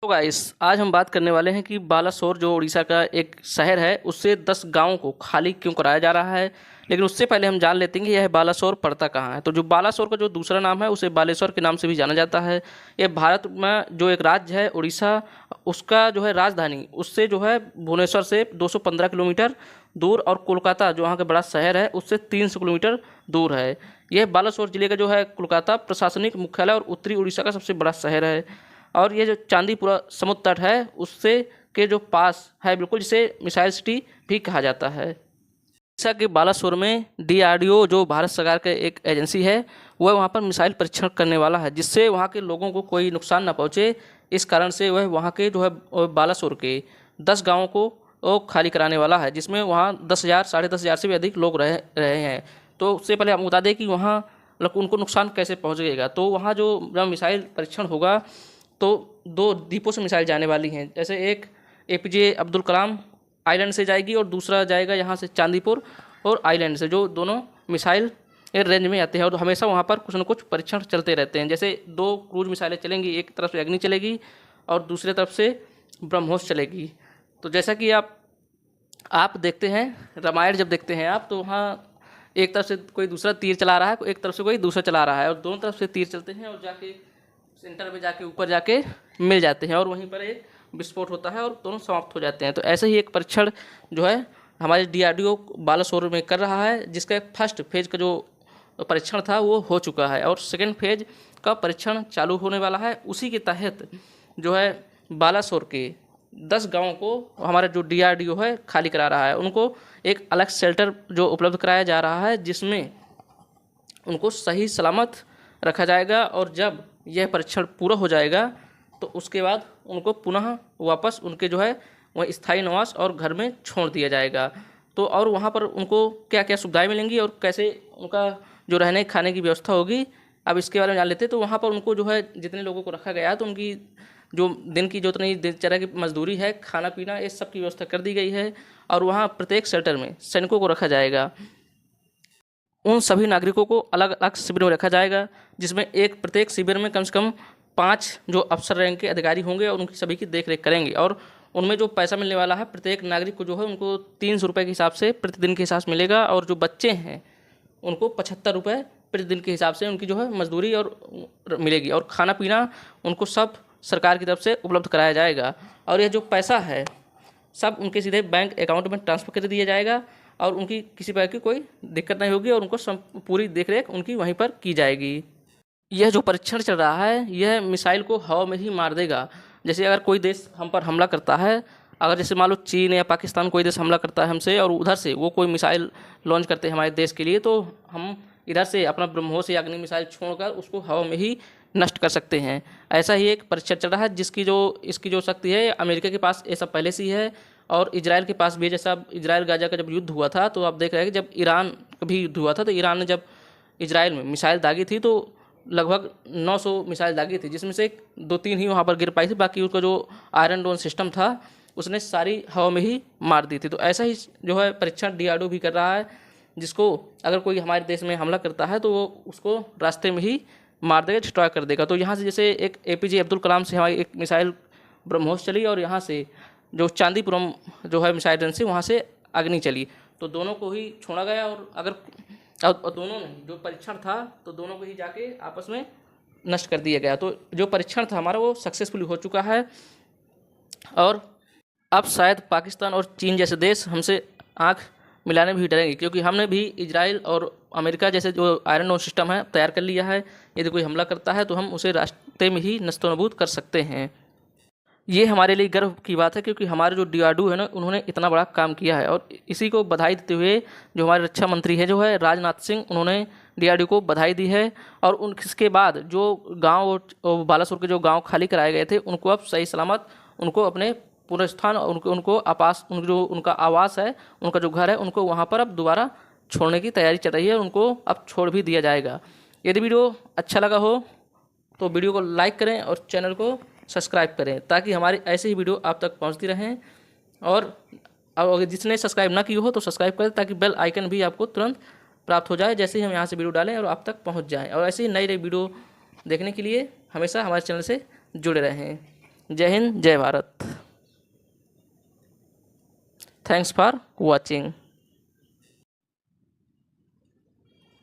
तो गाइस आज हम बात करने वाले हैं कि बालासोर जो उड़ीसा का एक शहर है उससे 10 गांवों को खाली क्यों कराया जा रहा है। लेकिन उससे पहले हम जान लेते हैं कि यह बालासोर पड़ता कहाँ है। तो जो बालासोर का जो दूसरा नाम है उसे बालेश्वर के नाम से भी जाना जाता है। यह भारत में जो एक राज्य है उड़ीसा, उसका जो है राजधानी उससे जो है भुवनेश्वर से 215 किलोमीटर दूर और कोलकाता जो वहाँ का बड़ा शहर है उससे 300 किलोमीटर दूर है। यह बालासोर जिले का जो है कोलकाता प्रशासनिक मुख्यालय और उत्तरी उड़ीसा का सबसे बड़ा शहर है। और ये जो चांदीपुरा समुद्र तट है उससे के जो पास है बिल्कुल, जिसे मिसाइल सिटी भी कहा जाता है। उड़ीसा के बालासोर में डीआरडीओ जो भारत सरकार का एक एजेंसी है वह वहाँ पर मिसाइल परीक्षण करने वाला है, जिससे वहाँ के लोगों को कोई नुकसान न पहुँचे। इस कारण से वह वहाँ के जो है बालासोर के 10 गाँवों को वो खाली कराने वाला है, जिसमें वहाँ 10,000 10,500 से भी अधिक लोग रह रहे हैं। तो उससे पहले हम बता दें कि वहाँ उनको नुकसान कैसे पहुँचेगा। तो वहाँ जो जब मिसाइल परीक्षण होगा तो 2 द्वीपों से मिसाइल जाने वाली हैं। जैसे एक एपीजे अब्दुल कलाम आइलैंड से जाएगी और दूसरा जाएगा यहाँ से चांदीपुर और आइलैंड से, जो दोनों मिसाइल रेंज में आते हैं। और हमेशा वहाँ पर कुछ न कुछ परीक्षण चलते रहते हैं। जैसे 2 क्रूज मिसाइलें चलेंगी, एक तरफ से अग्नि चलेगी और दूसरी तरफ से ब्रह्मोस चलेगी। तो जैसा कि आप देखते हैं रामायण जब देखते हैं आप, तो वहाँ एक तरफ से कोई दूसरा तीर चला रहा है, एक तरफ से कोई दूसरा चला रहा है और दोनों तरफ से तीर चलते हैं और जाके सेंटर में जाके ऊपर जाके मिल जाते हैं और वहीं पर एक विस्फोट होता है और दोनों समाप्त हो जाते हैं। तो ऐसे ही एक परीक्षण जो है हमारे डीआरडीओ बालासोर में कर रहा है, जिसका फर्स्ट फेज का जो परीक्षण था वो हो चुका है और सेकेंड फेज का परीक्षण चालू होने वाला है। उसी के तहत जो है बालासोर के 10 गाँवों को हमारा जो डीआरडीओ है खाली करा रहा है। उनको एक अलग शेल्टर जो उपलब्ध कराया जा रहा है, जिसमें उनको सही सलामत रखा जाएगा और जब यह परीक्षण पूरा हो जाएगा तो उसके बाद उनको पुनः वापस उनके जो है वह स्थायी निवास और घर में छोड़ दिया जाएगा। तो और वहाँ पर उनको क्या क्या सुविधाएं मिलेंगी और कैसे उनका जो रहने खाने की व्यवस्था होगी, अब इसके बारे में जान लेते हैं। तो वहाँ पर उनको जो है जितने लोगों को रखा गया है तो उनकी जो दिन की जो उतनी दिनचर्या की मजदूरी है, खाना पीना, ये सब की व्यवस्था कर दी गई है। और वहाँ प्रत्येक शेल्टर में सैनिकों को रखा जाएगा। उन सभी नागरिकों को अलग अलग शिविर में रखा जाएगा, जिसमें प्रत्येक शिविर में कम से कम 5 जो अफसर रैंक के अधिकारी होंगे और उनकी सभी की देखरेख करेंगे। और उनमें जो पैसा मिलने वाला है प्रत्येक नागरिक को जो है उनको 300 रुपये के हिसाब से प्रतिदिन के हिसाब से मिलेगा। और जो बच्चे हैं उनको 75 रुपये प्रतिदिन के हिसाब से उनकी जो है मजदूरी और मिलेगी। और खाना पीना उनको सब सरकार की तरफ से उपलब्ध कराया जाएगा। और यह जो पैसा है सब उनके सीधे बैंक अकाउंट में ट्रांसफ़र कर दिया जाएगा और उनकी किसी प्रकार की कोई दिक्कत नहीं होगी और उनको पूरी देखरेख उनकी वहीं पर की जाएगी। यह जो परीक्षण चल रहा है यह मिसाइल को हवा में ही मार देगा। जैसे अगर कोई देश हम पर हमला करता है, अगर जैसे मान लो चीन या पाकिस्तान कोई देश हमला करता है हमसे और उधर से वो कोई मिसाइल लॉन्च करते हैं हमारे देश के लिए, तो हम इधर से अपना ब्रह्मोस या अग्नि मिसाइल छोड़कर उसको हवा में ही नष्ट कर सकते हैं। ऐसा ही एक परीक्षण चल रहा है इसकी जो शक्ति है अमेरिका के पास ये सब पहले से ही है और इजराइल के पास भी। जैसा इजराइल गाजा का जब युद्ध हुआ था तो आप देख रहे हैं कि जब ईरान का भी युद्ध हुआ था तो ईरान ने जब इजराइल में मिसाइल दागी थी तो लगभग 900 मिसाइल दागी थी, जिसमें से 2-3 ही वहाँ पर गिर पाई थी। बाकी उसका जो आयरन डोम सिस्टम था उसने सारी हवा में ही मार दी थी। तो ऐसा ही जो है परीक्षण डीआरडीओ भी कर रहा है, जिसको अगर कोई हमारे देश में हमला करता है तो वो उसको रास्ते में ही मार देगा, डिस्ट्रॉय कर देगा। तो यहाँ से जैसे एक एपीजे अब्दुल कलाम से हमारी एक मिसाइल ब्रह्मोस चली और यहाँ से जो चांदीपुरम जो है मिसाइल एजेंसी वहाँ से अग्नि चली, तो दोनों को ही छोड़ा गया। और दोनों नहीं, जो परीक्षण था तो दोनों को ही जाके आपस में नष्ट कर दिया गया। तो जो परीक्षण था हमारा वो सक्सेसफुली हो चुका है और अब शायद पाकिस्तान और चीन जैसे देश हमसे आंख मिलाने भी डरेंगे, क्योंकि हमने भी इजराइल और अमेरिका जैसे जो आयरन डोम सिस्टम है तैयार कर लिया है। यदि कोई हमला करता है तो हम उसे रास्ते में ही नस्तोनाबूद कर सकते हैं। ये हमारे लिए गर्व की बात है, क्योंकि हमारे जो डीआरडीओ है ना उन्होंने इतना बड़ा काम किया है। और इसी को बधाई देते हुए जो हमारे रक्षा मंत्री है जो है राजनाथ सिंह, उन्होंने डीआरडीओ को बधाई दी है। और इसके बाद जो गांव बालासोर के जो गांव खाली कराए गए थे उनको अब सही सलामत उनको अपने पुनर्स्थान उनको आवास उनका आवास है, उनका जो घर है उनको वहाँ पर अब दोबारा छोड़ने की तैयारी चल रही है। उनको अब छोड़ भी दिया जाएगा। यदि वीडियो अच्छा लगा हो तो वीडियो को लाइक करें और चैनल को सब्सक्राइब करें, ताकि हमारी ऐसे ही वीडियो आप तक पहुंचती रहें। और अगर जिसने सब्सक्राइब ना की हो तो सब्सक्राइब करें, ताकि बेल आइकन भी आपको तुरंत प्राप्त हो जाए जैसे ही हम यहाँ से वीडियो डालें और आप तक पहुंच जाएं। और ऐसे ही नई नई वीडियो देखने के लिए हमेशा हमारे चैनल से जुड़े रहें। जय हिंद, जय भारत। Thanks for watching.